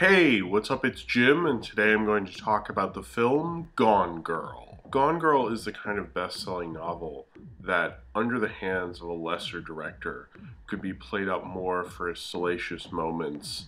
Hey, what's up? It's Jim, and today I'm going to talk about the film Gone Girl. Gone Girl is the kind of best-selling novel that, under the hands of a lesser director, could be played up more for its salacious moments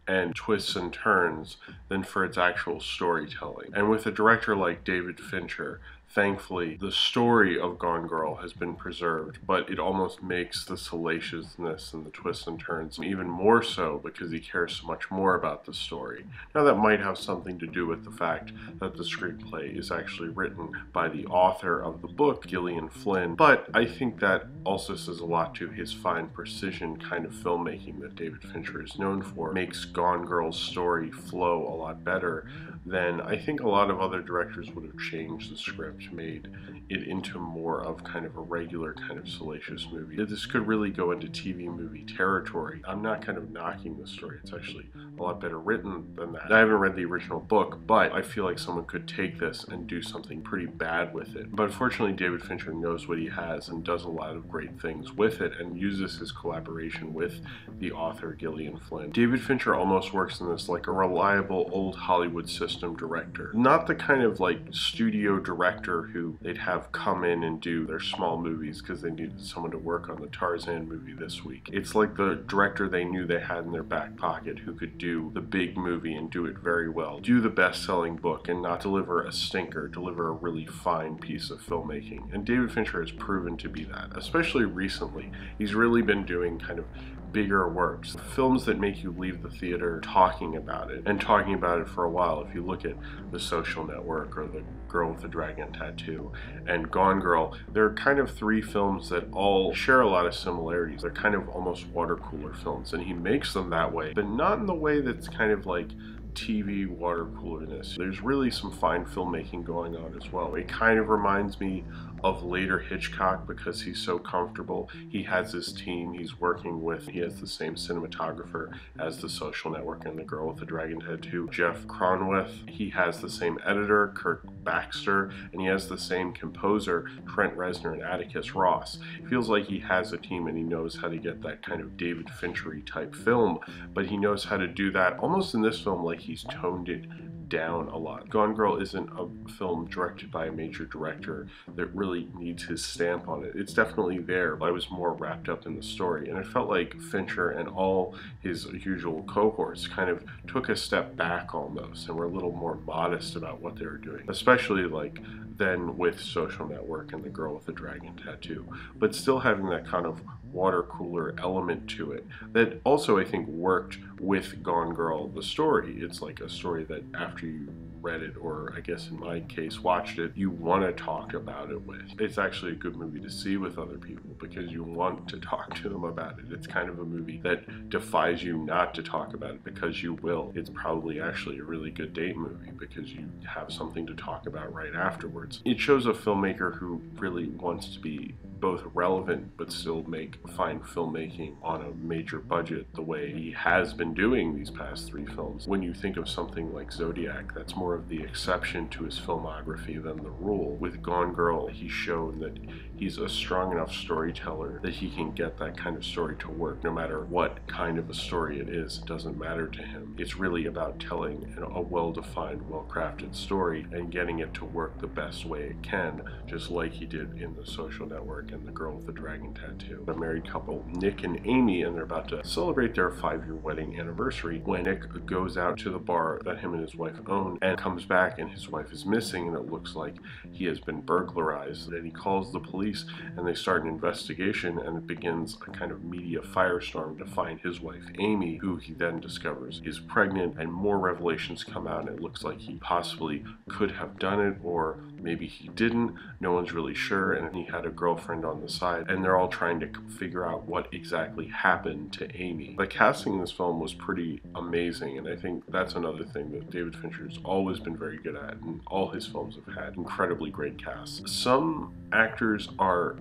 and twists and turns than for its actual storytelling. And with a director like David Fincher, thankfully, the story of Gone Girl has been preserved, but it almost makes the salaciousness and the twists and turns even more so because he cares so much more about the story. Now, that might have something to do with the fact that the screenplay is actually written by the author of the book, Gillian Flynn, but I think that also says a lot to his fine precision kind of filmmaking that David Fincher is known for. Makes Gone Girl's story flow a lot better than I think a lot of other directors would have changed the script, made it into more of kind of a regular kind of salacious movie. This could really go into TV movie territory. I'm not kind of knocking the story. It's actually a lot better written than that. I haven't read the original book, but I feel like someone could take this and do something pretty bad with it. But unfortunately, David Fincher knows what he has and does a lot of great things with it and uses his collaboration with the author, Gillian Flynn. David Fincher almost works in this like a reliable old Hollywood system director. Not the kind of like studio director who they'd have come in and do their small movies because they needed someone to work on the Tarzan movie this week. It's like the director they knew they had in their back pocket who could do the big movie and do it very well. Do the best-selling book and not deliver a stinker, deliver a really fine piece of filmmaking. And David Fincher has proven to be that, especially recently. He's really been doing kind of bigger works, films that make you leave the theater talking about it, and talking about it for a while. If you look at The Social Network or The Girl with the Dragon Tattoo and Gone Girl, they're kind of three films that all share a lot of similarities. They're kind of almost water cooler films, and he makes them that way, but not in the way that's kind of like TV water coolerness. There's really some fine filmmaking going on as well. It kind of reminds me of later Hitchcock because he's so comfortable. He has his team he's working with. He has the same cinematographer as The Social Network and The Girl with the Dragon Tattoo, Jeff Cronwith. He has the same editor, Kirk Baxter, and he has the same composer, Trent Reznor and Atticus Ross. It feels like he has a team and he knows how to get that kind of David Finchery type film, but he knows how to do that almost in this film like he's toned it down a lot. Gone Girl isn't a film directed by a major director that really needs his stamp on it. It's definitely there, but I was more wrapped up in the story, and it felt like Fincher and all his usual cohorts kind of took a step back almost and were a little more modest about what they were doing, especially like then with Social Network and The Girl with the Dragon Tattoo, but still having that kind of water cooler element to it that also I think worked with Gone Girl, the story. It's like a story that after you read it, or I guess in my case watched it, you want to talk about it with. It's actually a good movie to see with other people because you want to talk to them about it. It's kind of a movie that defies you not to talk about it because you will. It's probably actually a really good date movie because you have something to talk about right afterwards. It shows a filmmaker who really wants to be both relevant but still make fine filmmaking on a major budget the way he has been doing these past three films. When you think of something like Zodiac, that's more of the exception to his filmography than the rule. With Gone Girl, he's shown that he's a strong enough storyteller that he can get that kind of story to work no matter what kind of a story it is. It doesn't matter to him. It's really about telling a well-defined, well-crafted story and getting it to work the best way it can, just like he did in The Social Network and The Girl with the Dragon Tattoo. A married couple, Nick and Amy, and they're about to celebrate their 5-year wedding anniversary when Nick goes out to the bar that him and his wife own and comes back and his wife is missing and it looks like he has been burglarized. And he calls the police and they start an investigation and it begins a kind of media firestorm to find his wife Amy, who he then discovers is pregnant, and more revelations come out and it looks like he possibly could have done it or maybe he didn't. No one's really sure, and he had a girlfriend on the side and they're all trying to figure out what exactly happened to Amy. The casting in this film was pretty amazing, and I think that's another thing that David Fincher's always been very good at, and all his films have had incredibly great casts. Some actors are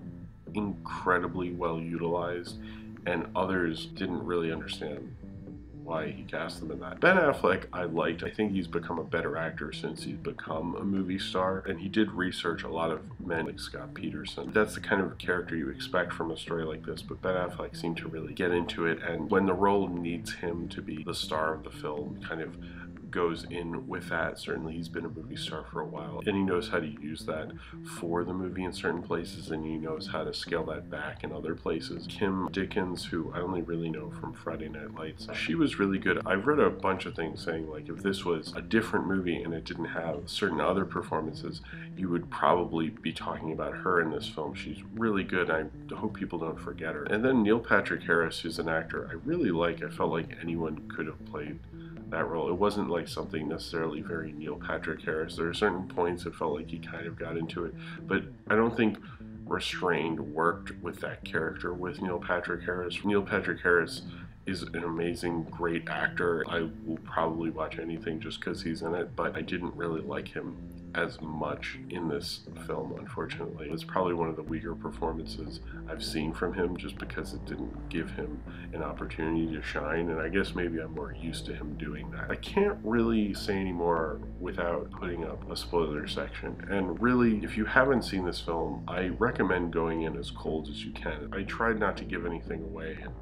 incredibly well utilized and others didn't really understand why he cast them in that. Ben Affleck, I liked. I think he's become a better actor since he's become a movie star, and he did research a lot of men like Scott Peterson. That's the kind of character you expect from a story like this, but Ben Affleck seemed to really get into it, and when the role needs him to be the star of the film, kind of goes in with that. Certainly he's been a movie star for a while, and he knows how to use that for the movie in certain places, and he knows how to scale that back in other places. Kim Dickens, who I only really know from Friday Night Lights, she was really good. I've read a bunch of things saying like if this was a different movie and it didn't have certain other performances, you would probably be talking about her in this film. She's really good. I hope people don't forget her. And then Neil Patrick Harris, who's an actor I really like. I felt like anyone could have played that role. It wasn't like something necessarily very Neil Patrick Harris. There are certain points it felt like he kind of got into it, but I don't think Restrained worked with that character with Neil Patrick Harris. Neil Patrick Harris is an amazing, great actor. I will probably watch anything just because he's in it, but I didn't really like him as much in this film, unfortunately. It's probably one of the weaker performances I've seen from him just because it didn't give him an opportunity to shine, and I guess maybe I'm more used to him doing that. I can't really say any more without putting up a spoiler section, and really, if you haven't seen this film, I recommend going in as cold as you can. I tried not to give anything away, and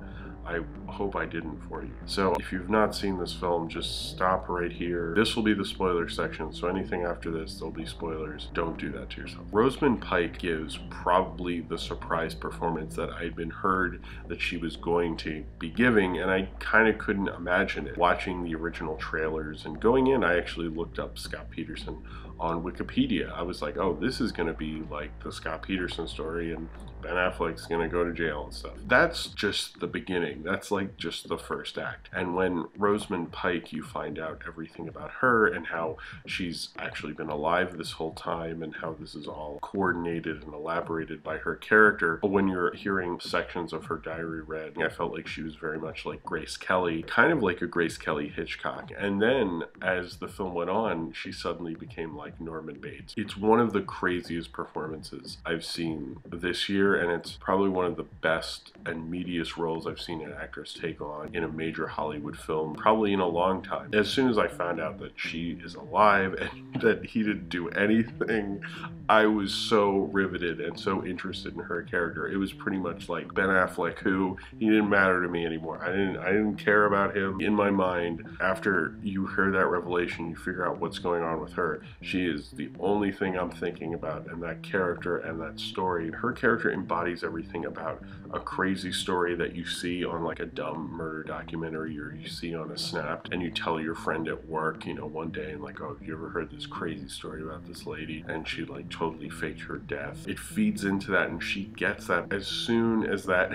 I hope I didn't for you. So if you've not seen this film, just stop right here. This will be the spoiler section, so anything after this, there'll be spoilers. Don't do that to yourself. Rosamund Pike gives probably the surprise performance that I'd been heard that she was going to be giving, and I kind of couldn't imagine it. Watching the original trailers and going in, I actually looked up Scott Peterson on Wikipedia. I was like, oh, this is going to be like the Scott Peterson story, and Ben Affleck's going to go to jail and stuff. That's just the beginning. That's like just the first act. And when Rosamund Pike, you find out everything about her and how she's actually been alive this whole time and how this is all coordinated and elaborated by her character. But when you're hearing sections of her diary read, I felt like she was very much like Grace Kelly, kind of like a Grace Kelly Hitchcock. And then as the film went on, she suddenly became like Norman Bates. It's one of the craziest performances I've seen this year, and it's probably one of the best and meatiest roles I've seen an actress take on in a major Hollywood film, probably in a long time. As soon as I found out that she is alive and that he didn't do anything, I was so riveted and so interested in her character. It was pretty much like Ben Affleck, who he didn't matter to me anymore. I didn't care about him. In my mind, after you hear that revelation, you figure out what's going on with her. She is the only thing I'm thinking about, and that character and that story. Her character embodies everything about a crazy story that you see on like a dumb murder documentary, or you see on a Snap, and you tell your friend at work, you know, one day, and like, oh, have you ever heard this crazy story about this lady? And she like totally faked her death. It feeds into that, and she gets that as soon as that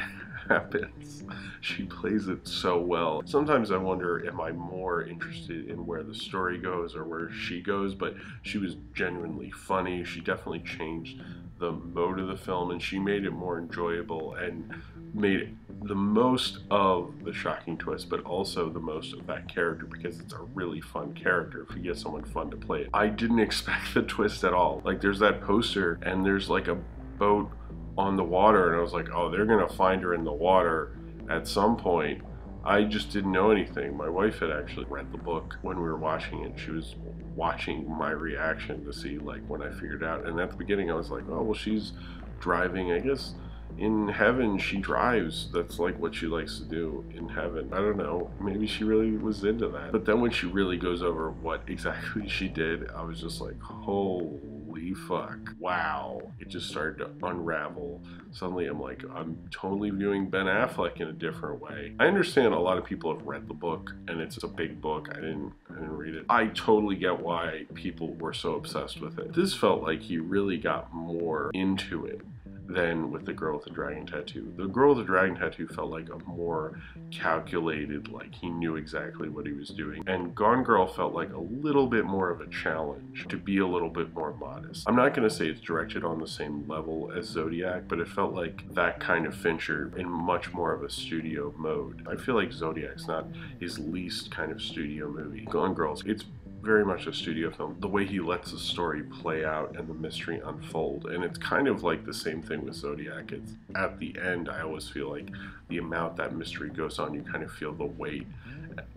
happens. She plays it so well. Sometimes I wonder, am I more interested in where the story goes or where she goes? But she was genuinely funny. She definitely changed the mode of the film, and she made it more enjoyable and made the most of the shocking twist, but also the most of that character, because it's a really fun character if you get someone fun to play it. I didn't expect the twist at all. Like, there's that poster and there's like a boat on the water, and I was like, oh, they're gonna find her in the water at some point. I just didn't know anything. My wife had actually read the book when we were watching it. She was watching my reaction to see like when I figured out, and at the beginning I was like, oh, well, she's driving, I guess in heaven she drives. That's like what she likes to do in heaven. I don't know, maybe she really was into that. But then when she really goes over what exactly she did, I was just like, holy fuck, wow. It just started to unravel. Suddenly I'm like, I'm totally viewing Ben Affleck in a different way. I understand a lot of people have read the book, and it's a big book. I didn't read it. I totally get why people were so obsessed with it. This felt like he really got more into it than with The Girl with the Dragon Tattoo. The Girl with the Dragon Tattoo felt like a more calculated, like he knew exactly what he was doing. And Gone Girl felt like a little bit more of a challenge to be a little bit more modest. I'm not going to say it's directed on the same level as Zodiac, but it felt like that kind of Fincher in much more of a studio mode. I feel like Zodiac's not his least kind of studio movie. Gone Girl's, it's very much a studio film. The way he lets the story play out and the mystery unfold. And it's kind of like the same thing with Zodiac. It's at the end, I always feel like the amount that mystery goes on, you kind of feel the weight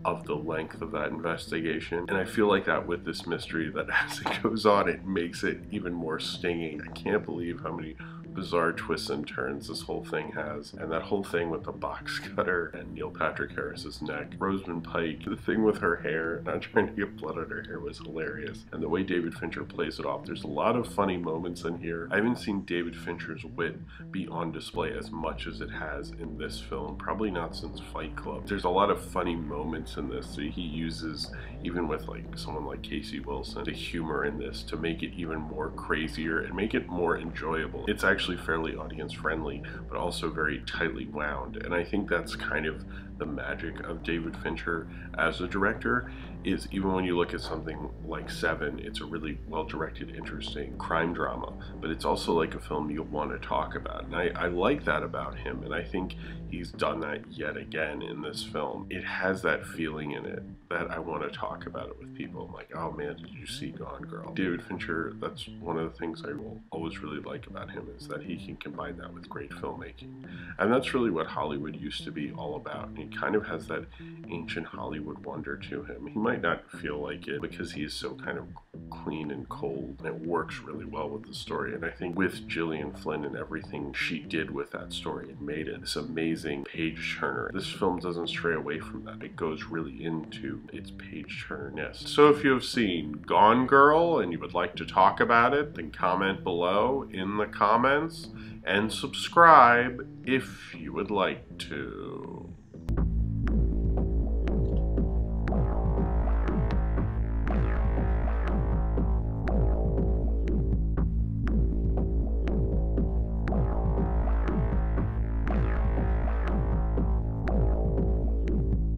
of the length of that investigation. And I feel like that with this mystery, that as it goes on, it makes it even more stinging. I can't believe how many bizarre twists and turns this whole thing has. And that whole thing with the box cutter and Neil Patrick Harris's neck, Rosamund Pike, the thing with her hair, not trying to get blood on her hair, was hilarious. And the way David Fincher plays it off, there's a lot of funny moments in here. I haven't seen David Fincher's wit be on display as much as it has in this film, probably not since Fight Club. There's a lot of funny moments in this that he uses, even with like someone like Casey Wilson, the humor in this to make it even more crazier and make it more enjoyable. It's actually fairly audience friendly, but also very tightly wound. And I think that's kind of the magic of David Fincher as a director, is even when you look at something like Seven, it's a really well-directed, interesting crime drama, but it's also like a film you'll want to talk about. And I like that about him, and I think he's done that yet again in this film. It has that feeling in it that I want to talk about it with people. I'm like, oh man, did you see Gone Girl? David Fincher, that's one of the things I will always really like about him, is that he can combine that with great filmmaking. And that's really what Hollywood used to be all about. And he kind of has that ancient Hollywood wonder to him. He might not feel like it because he is so kind of clean and cold, and it works really well with the story. And I think with Gillian Flynn and everything she did with that story, it made it this amazing page turner. This film doesn't stray away from that. It goes really into its page turner-ness. So if you have seen Gone Girl and you would like to talk about it, then comment below in the comments and subscribe if you would like to.